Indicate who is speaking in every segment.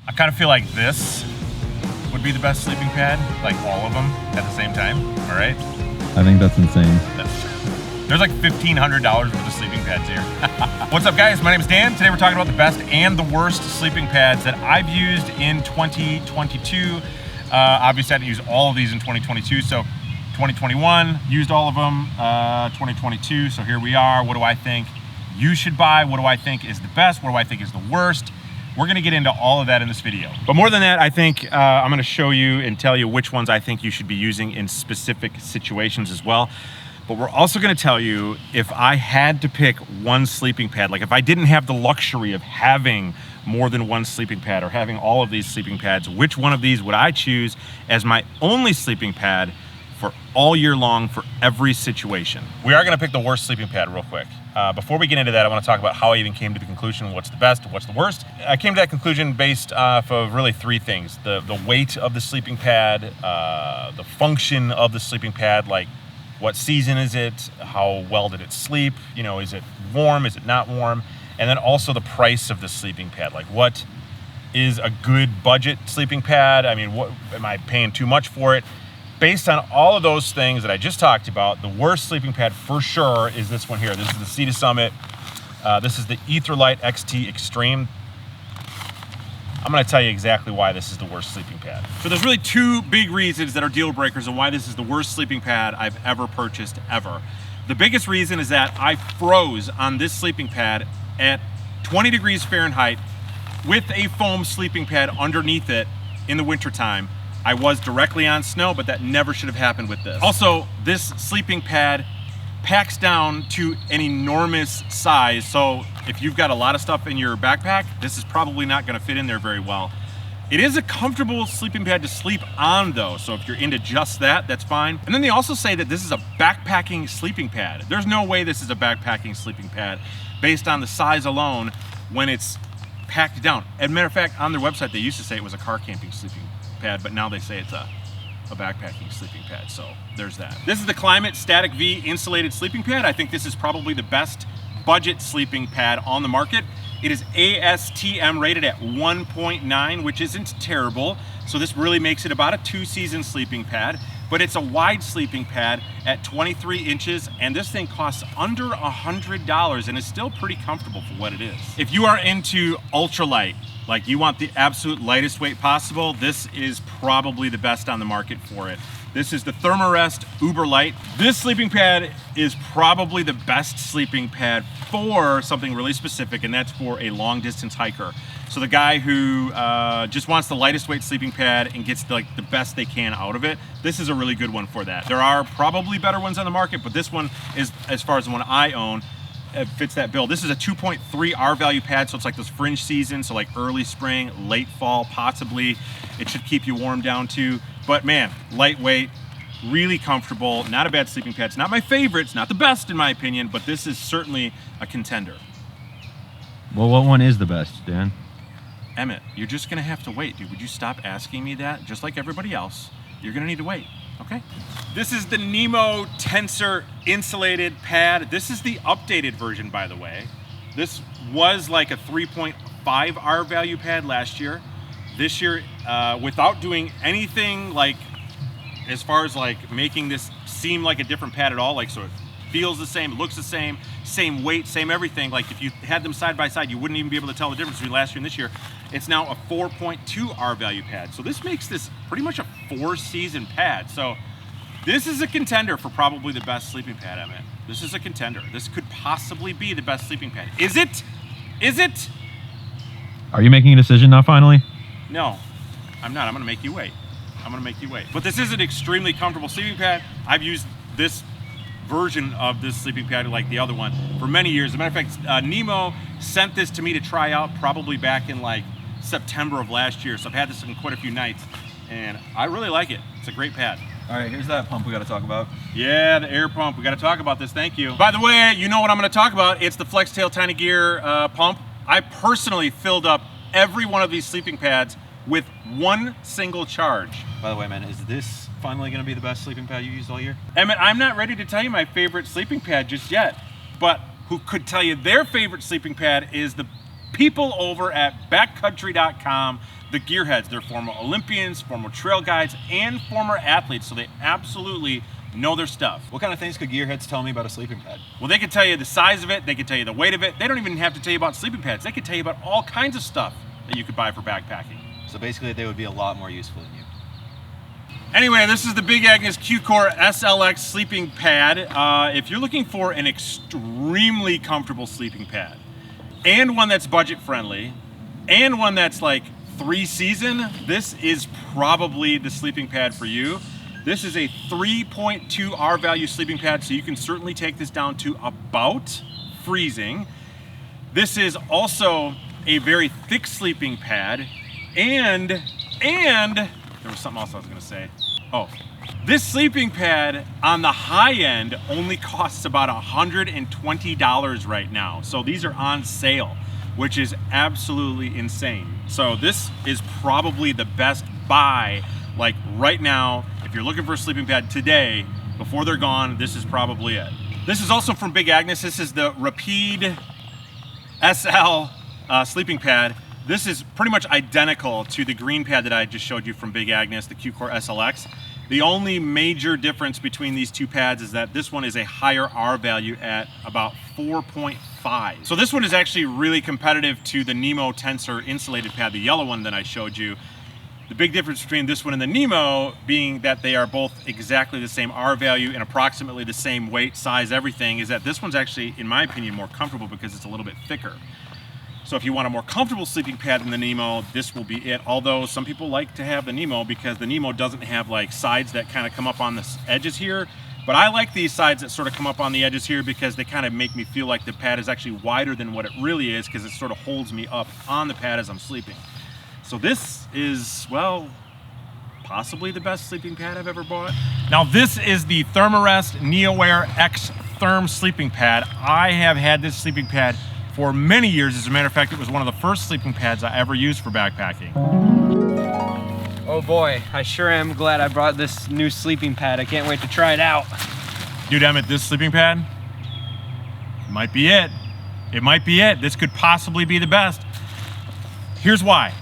Speaker 1: I kind of feel like this would be the best sleeping pad, like all of them at the same time, all right?
Speaker 2: I think that's insane.
Speaker 1: There's like $1,500 worth of sleeping pads here. What's up guys, my name is Dan. Today we're talking about the best and the worst sleeping pads that I've used in 2022. Obviously I didn't use all of these in 2022, so 2021, used all of them, 2022, so here we are. What do I think you should buy? What do I think is the best? What do I think is the worst? We're gonna get into all of that in this video. But more than that, I think I'm gonna show you and tell you which ones I think you should be using in specific situations as well. But we're also gonna tell you if I had to pick one sleeping pad, like if I didn't have the luxury of having more than one sleeping pad or having all of these sleeping pads, which one of these would I choose as my only sleeping pad for all year long for every situation? We are gonna pick the worst sleeping pad real quick. Before we get into that, I wanna talk about how I even came to the conclusion what's the best and what's the worst. I came to that conclusion based off of really three things. The weight of the sleeping pad, the function of the sleeping pad, like what season is it, how well did it sleep, you know, is it warm, is it not warm, and then also the price of the sleeping pad, like what is a good budget sleeping pad? I mean, what am I paying too much for it? Based on all of those things that I just talked about, the worst sleeping pad for sure is this one here. This is the Sea to Summit. This is the UBERLITE XT Extreme. I'm gonna tell you exactly why this is the worst sleeping pad. So there's really two big reasons that are deal breakers and why this is the worst sleeping pad I've ever purchased, ever. The biggest reason is that I froze on this sleeping pad at 20 degrees Fahrenheit with a foam sleeping pad underneath it in the wintertime. I was directly on snow, but that never should have happened with this. Also, this sleeping pad packs down to an enormous size. So if you've got a lot of stuff in your backpack, this is probably not gonna fit in there very well. It is a comfortable sleeping pad to sleep on though. So if you're into just that, that's fine. And then they also say that this is a backpacking sleeping pad. There's no way this is a backpacking sleeping pad based on the size alone when it's packed down. As a matter of fact, on their website, they used to say it was a car camping sleeping pad, but now they say it's a backpacking sleeping pad, so there's that. This is the KLYMIT Static V insulated sleeping pad. I think this is probably the best budget sleeping pad on the market. It is ASTM rated at 1.9, which isn't terrible, so this really makes it about a 2-season sleeping pad, but it's a wide sleeping pad at 23 inches, and this thing costs under $100 and is still pretty comfortable for what it is. If you are into ultralight, like you want the absolute lightest weight possible, this is probably the best on the market for it. This is the THERMAREST UBERLITE. This sleeping pad is probably the best sleeping pad for something really specific, and that's for a long distance hiker. So the guy who just wants the lightest weight sleeping pad and gets the best they can out of it, this is a really good one for that. There are probably better ones on the market, but this one is, as far as the one I own, it fits that bill. This is a 2.3 R value pad, so it's like those fringe seasons, so like early spring, late fall, possibly. It should keep you warm down too. But man, lightweight, really comfortable, not a bad sleeping pad. It's not my favorite, it's not the best in my opinion, but this is certainly a contender.
Speaker 2: Well, what one is the best, Dan?
Speaker 1: Emmett, you're just gonna have to wait, dude. Would you stop asking me that? Just like everybody else, you're gonna need to wait, okay? This is the NEMO Tensor insulated pad. This is the updated version, by the way. This was like a 3.5 R value pad last year. This year, without doing anything like, as far as like making this seem like a different pad at all, like so it feels the same, it looks the same weight, same everything. Like if you had them side by side, you wouldn't even be able to tell the difference between last year and this year. It's now a 4.2 R value pad. So this makes this pretty much a 4-season pad. So this is a contender for probably the best sleeping pad, Emmett. This is a contender. This could possibly be the best sleeping pad. Is it? Is it?
Speaker 2: Are you making a decision now finally?
Speaker 1: No, I'm not. I'm gonna make you wait. I'm gonna make you wait. But this is an extremely comfortable sleeping pad. I've used this version of this sleeping pad like the other one for many years. As a matter of fact, NEMO sent this to me to try out probably back in like September of last year. So I've had this in quite a few nights and I really like it. It's a great pad.
Speaker 3: All right, here's that pump we gotta talk about.
Speaker 1: Yeah, the air pump. We gotta talk about this, thank you. By the way, you know what I'm gonna talk about. It's the FlexTail Tiny Gear pump. I personally filled up every one of these sleeping pads with one single charge.
Speaker 3: By the way, man, is this finally gonna be the best sleeping pad you used all year?
Speaker 1: Emmett, I'm not ready to tell you my favorite sleeping pad just yet, but who could tell you their favorite sleeping pad is the people over at backcountry.com. the gearheads. They're former Olympians, former trail guides, and former athletes, so they absolutely know their stuff.
Speaker 3: What kind of things could gearheads tell me about a sleeping pad?
Speaker 1: Well, they can tell you the size of it, they can tell you the weight of it. They don't even have to tell you about sleeping pads. They can tell you about all kinds of stuff that you could buy for backpacking.
Speaker 3: So basically they would be a lot more useful than you.
Speaker 1: Anyway, this is the Big Agnes Q-Core SLX sleeping pad. If you're looking for an extremely comfortable sleeping pad, and one that's budget friendly, and one that's like 3-season, this is probably the sleeping pad for you. This is a 3.2 R value sleeping pad, so you can certainly take this down to about freezing. This is also a very thick sleeping pad, and there was something else I was gonna say. Oh, this sleeping pad on the high end only costs about $120 right now. So these are on sale, which is absolutely insane. So this is probably the best buy, like right now. If you're looking for a sleeping pad today, before they're gone, this is probably it. This is also from Big Agnes. This is the RAPIDE SL sleeping pad. This is pretty much identical to the green pad that I just showed you from Big Agnes, the Q-Core SLX. The only major difference between these two pads is that this one is a higher R value at about 4.5. So this one is actually really competitive to the NEMO Tensor insulated pad, the yellow one that I showed you. The big difference between this one and the NEMO being that they are both exactly the same R value and approximately the same weight, size, everything, is that this one's actually, in my opinion, more comfortable because it's a little bit thicker. So if you want a more comfortable sleeping pad than the NEMO, this will be it. Although some people like to have the NEMO because the NEMO doesn't have like sides that kind of come up on the edges here. But I like these sides that sort of come up on the edges here because they kind of make me feel like the pad is actually wider than what it really is, because it sort of holds me up on the pad as I'm sleeping. So this is, well, possibly the best sleeping pad I've ever bought. Now this is the THERMAREST NeoAir XTHERM sleeping pad. I have had this sleeping pad for many years. As a matter of fact, it was one of the first sleeping pads I ever used for backpacking.
Speaker 4: Oh boy, I sure am glad I brought this new sleeping pad. I can't wait to try it out.
Speaker 1: Dude, Emmett, this sleeping pad might be it. It might be it. This could possibly be the best. Here's why.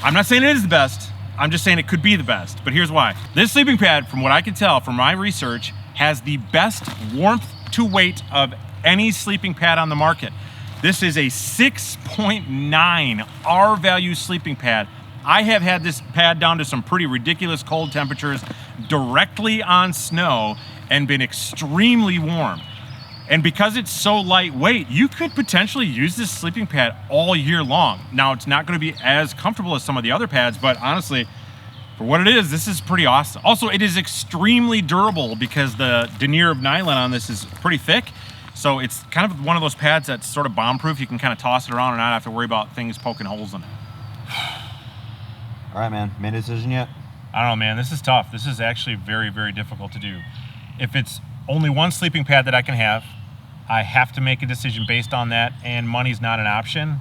Speaker 1: I'm not saying it is the best. I'm just saying it could be the best, but here's why. This sleeping pad, from what I can tell from my research, has the best warmth to weight of any sleeping pad on the market. This is a 6.9 R value sleeping pad. I have had this pad down to some pretty ridiculous cold temperatures directly on snow and been extremely warm. And because it's so lightweight, you could potentially use this sleeping pad all year long. Now, it's not going to be as comfortable as some of the other pads, but honestly, for what it is, this is pretty awesome. Also, it is extremely durable because the denier of nylon on this is pretty thick. So it's kind of one of those pads that's sort of bomb-proof. You can kind of toss it around and not have to worry about things poking holes in it.
Speaker 3: All right, man. Made a decision yet?
Speaker 1: I don't know, man. This is tough. This is actually very, very difficult to do. If it's only one sleeping pad that I can have, I have to make a decision based on that, and money's not an option.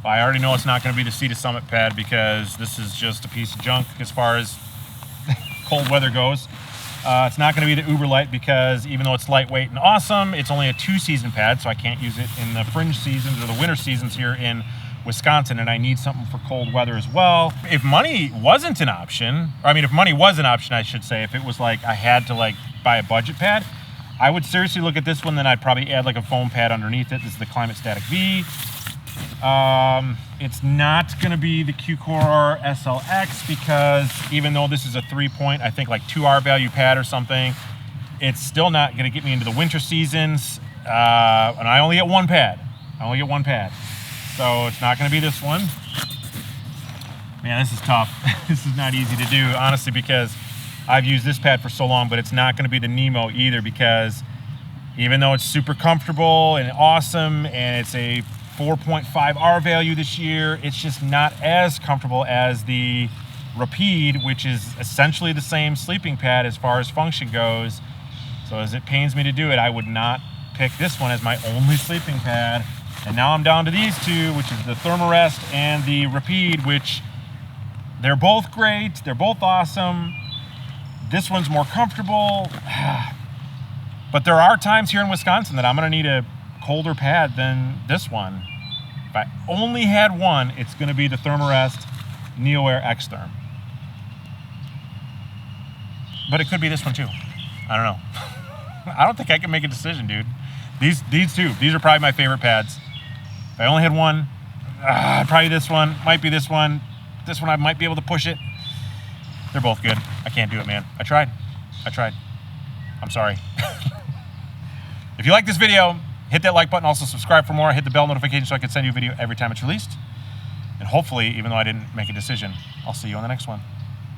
Speaker 1: I already know it's not going to be the Sea to Summit pad because this is just a piece of junk as far as cold weather goes. It's not going to be the UBERLITE because even though it's lightweight and awesome, it's only a 2-season pad, so I can't use it in the fringe seasons or the winter seasons here in Wisconsin, and I need something for cold weather as well. If money wasn't an option, or I mean, if money was an option, I should say, if it was like I had to like buy a budget pad, I would seriously look at this one. Then I'd probably add like a foam pad underneath it. This is the KLYMIT Static V. It's not going to be the Q-Core SLX because even though this is a 3-point, I think like 2R value pad or something, it's still not going to get me into the winter seasons. And I only get one pad. So it's not going to be this one. Man, this is tough. This is not easy to do, honestly, because I've used this pad for so long, but it's not going to be the NEMO either because even though it's super comfortable and awesome and it's a 4.5 R value this year, it's just not as comfortable as the RAPIDE, which is essentially the same sleeping pad as far as function goes. So as it pains me to do it, I would not pick this one as my only sleeping pad. And now I'm down to these two, which is the THERMAREST and the RAPIDE, which they're both great. They're both awesome. This one's more comfortable. But there are times here in Wisconsin that I'm going to need a colder pad than this one. If I only had one, it's going to be the THERMAREST NeoAir XTHERM. But it could be this one too. I don't know. I don't think I can make a decision, dude. These two, these are probably my favorite pads. If I only had one, probably this one, might be this one. This one I might be able to push it. They're both good. I can't do it, man. I tried. I'm sorry. If you like this video, hit that like button. Also subscribe for more. Hit the bell notification so I can send you a video every time it's released. And hopefully, even though I didn't make a decision, I'll see you on the next one.